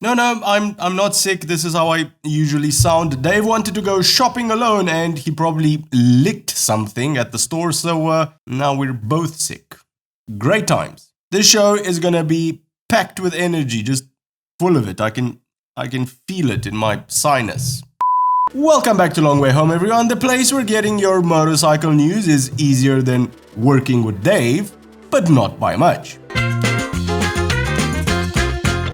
No, I'm not sick. This is how I usually sound. Dave wanted to go shopping alone and he probably licked something at the store, so now we're both sick. Great times. This show is gonna be packed with energy, just full of it. I can feel it in my sinus. Welcome back to Long Way Home, everyone. The place where getting your motorcycle news is easier than working with Dave, but not by much.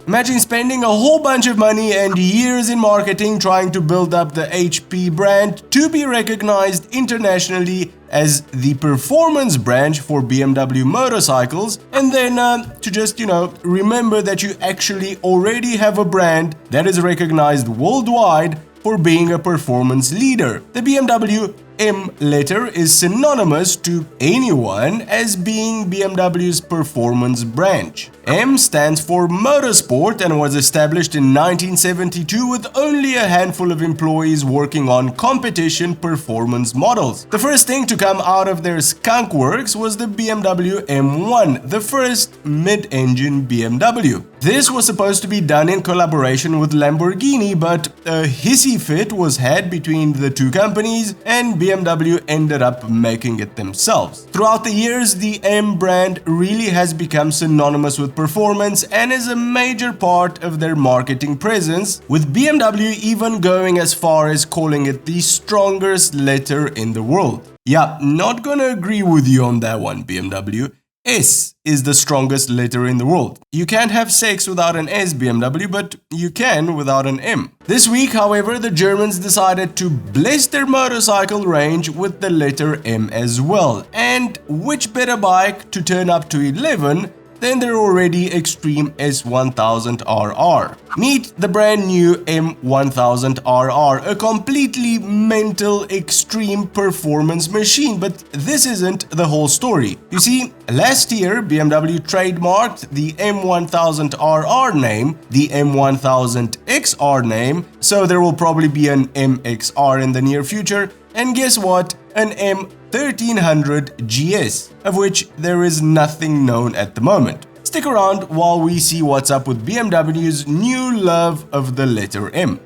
Imagine spending a whole bunch of money and years in marketing trying to build up the HP brand to be recognized internationally as the performance branch for BMW motorcycles, and then to just, remember that you actually already have a brand that is recognized worldwide for being a performance leader. The BMW M letter is synonymous to anyone as being BMW's performance branch. M stands for Motorsport and was established in 1972 with only a handful of employees working on competition performance models. The first thing to come out of their skunk works was the BMW M1, the first mid-engine BMW. This was supposed to be done in collaboration with Lamborghini, but a hissy fit was had between the two companies and BMW ended up making it themselves. Throughout the years, the M brand really has become synonymous with performance and is a major part of their marketing presence, with BMW even going as far as calling it the strongest letter in the world. Yeah, not gonna agree with you on that one, BMW. S is the strongest letter in the world. You can't have sex without an S, BMW, but you can without an M. This week, however, the Germans decided to bless their motorcycle range with the letter M as well. And which better bike to turn up to 11 than their already extreme S1000RR. Meet the brand new M1000RR, a completely mental extreme performance machine, but this isn't the whole story. You see, last year BMW trademarked the M1000RR name, the M1000XR name, so there will probably be an MXR in the near future, and guess what? An M1300GS, of which there is nothing known at the moment. Stick around while we see what's up with BMW's new love of the letter M.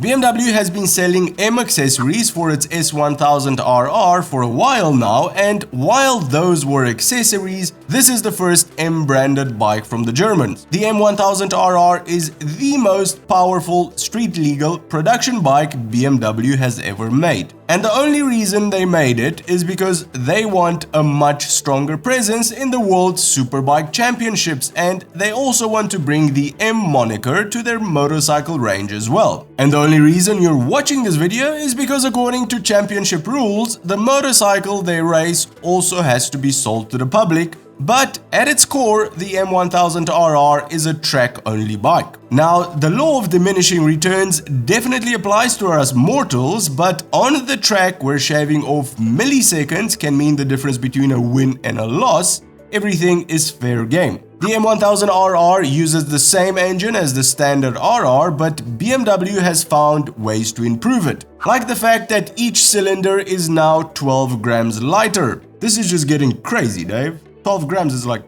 BMW has been selling M accessories for its S1000RR for a while now, and while those were accessories, this is the first M-branded bike from the Germans. The M1000RR is the most powerful street-legal production bike BMW has ever made. And the only reason they made it is because they want a much stronger presence in the World Superbike Championships, and they also want to bring the M moniker to their motorcycle range as well. And the only reason you're watching this video is because according to championship rules, the motorcycle they race also has to be sold to the public. But at its core, the M1000RR is a track-only bike. Now, the law of diminishing returns definitely applies to us mortals, but on the track where shaving off milliseconds can mean the difference between a win and a loss, everything is fair game. The M1000RR uses the same engine as the standard RR, but BMW has found ways to improve it. Like the fact that each cylinder is now 12 grams lighter. This is just getting crazy, Dave. 12 grams is like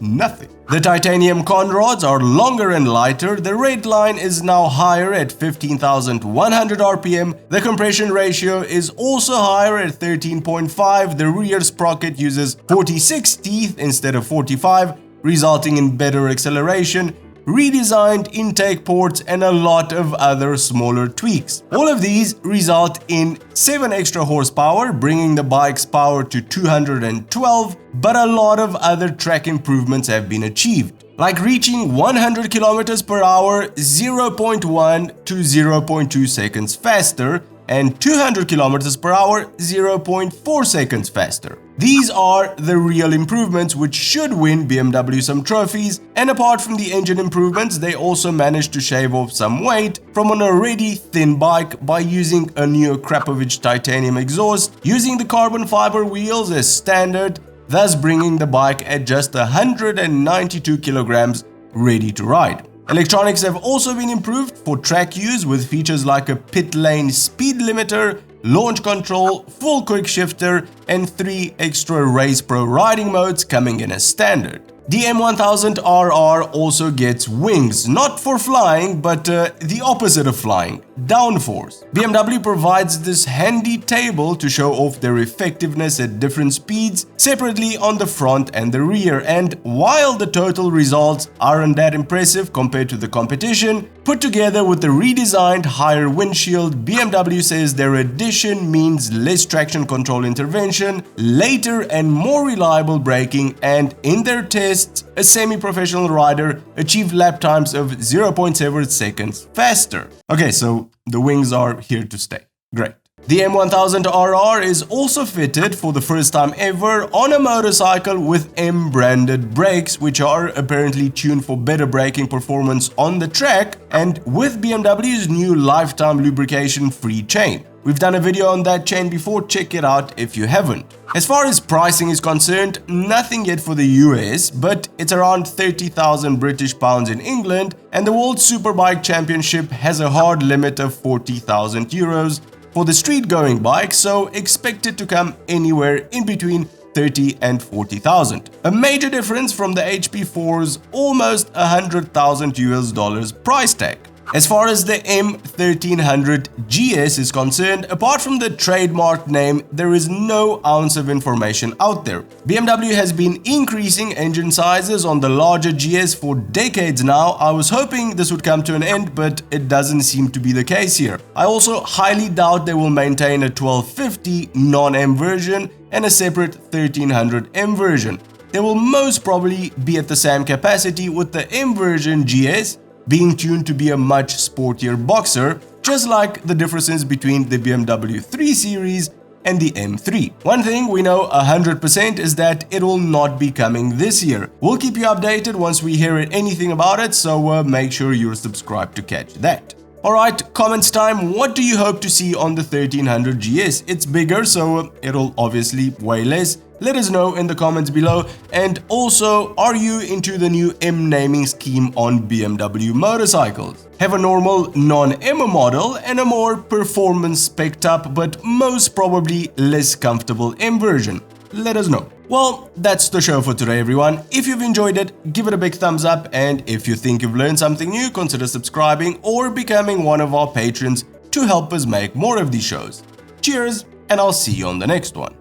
nothing. The titanium conrods are longer and lighter, the rate line is now higher at 15,100 RPM, the compression ratio is also higher at 13.5, the rear sprocket uses 46 teeth instead of 45, resulting in better acceleration, redesigned intake ports, and a lot of other smaller tweaks. All of these result in 7 extra horsepower, bringing the bike's power to 212, but a lot of other track improvements have been achieved, like reaching 100 km per hour 0.1 to 0.2 seconds faster, and 200 km per hour 0.4 seconds faster. These are the real improvements which should win BMW some trophies, and apart from the engine improvements, they also managed to shave off some weight from an already thin bike by using a new Krapovich titanium exhaust, using the carbon fiber wheels as standard, thus bringing the bike at just 192 kilograms ready to ride. Electronics have also been improved for track use with features like a pit lane speed limiter, launch control, full quick shifter, and 3 extra Race Pro riding modes coming in as standard. The M1000RR also gets wings, not for flying, but the opposite of flying, downforce. BMW provides this handy table to show off their effectiveness at different speeds, separately on the front and the rear, and while the total results aren't that impressive compared to the competition, put together with the redesigned higher windshield, BMW says their addition means less traction control intervention, later and more reliable braking, and in their tests, a semi-professional rider achieved lap times of 0.7 seconds faster. Okay, so the wings are here to stay. Great. The M1000RR is also fitted for the first time ever on a motorcycle with M-branded brakes, which are apparently tuned for better braking performance on the track, and with BMW's new lifetime lubrication-free chain. We've done a video on that chain before, check it out if you haven't. As far as pricing is concerned, nothing yet for the US, but it's around 30,000 British pounds in England, and the World Superbike Championship has a hard limit of 40,000 euros for the street-going bike, so expect it to come anywhere in between 30 and 40,000. A major difference from the HP4's almost 100,000 US dollars price tag. As far as the M1300GS is concerned, apart from the trademark name, there is no ounce of information out there. BMW has been increasing engine sizes on the larger GS for decades now. I was hoping this would come to an end, but it doesn't seem to be the case here. I also highly doubt they will maintain a 1250 non-M version and a separate 1300M version. They will most probably be at the same capacity, with the M version GS being tuned to be a much sportier boxer, just like the differences between the BMW 3 Series and the M3. One thing we know 100% is that it will not be coming this year. We'll keep you updated once we hear anything about it, so make sure you're subscribed to catch that. Alright, comments time. What do you hope to see on the 1300GS? It's bigger, so it'll obviously weigh less. Let us know in the comments below. And also, are you into the new M naming scheme on BMW motorcycles? Have a normal non-M model and a more performance spec'd up but most probably less comfortable M version? Let us know. Well, that's the show for today, everyone. If you've enjoyed it, give it a big thumbs up, and if you think you've learned something new, consider subscribing or becoming one of our patrons to help us make more of these shows. Cheers, and I'll see you on the next one.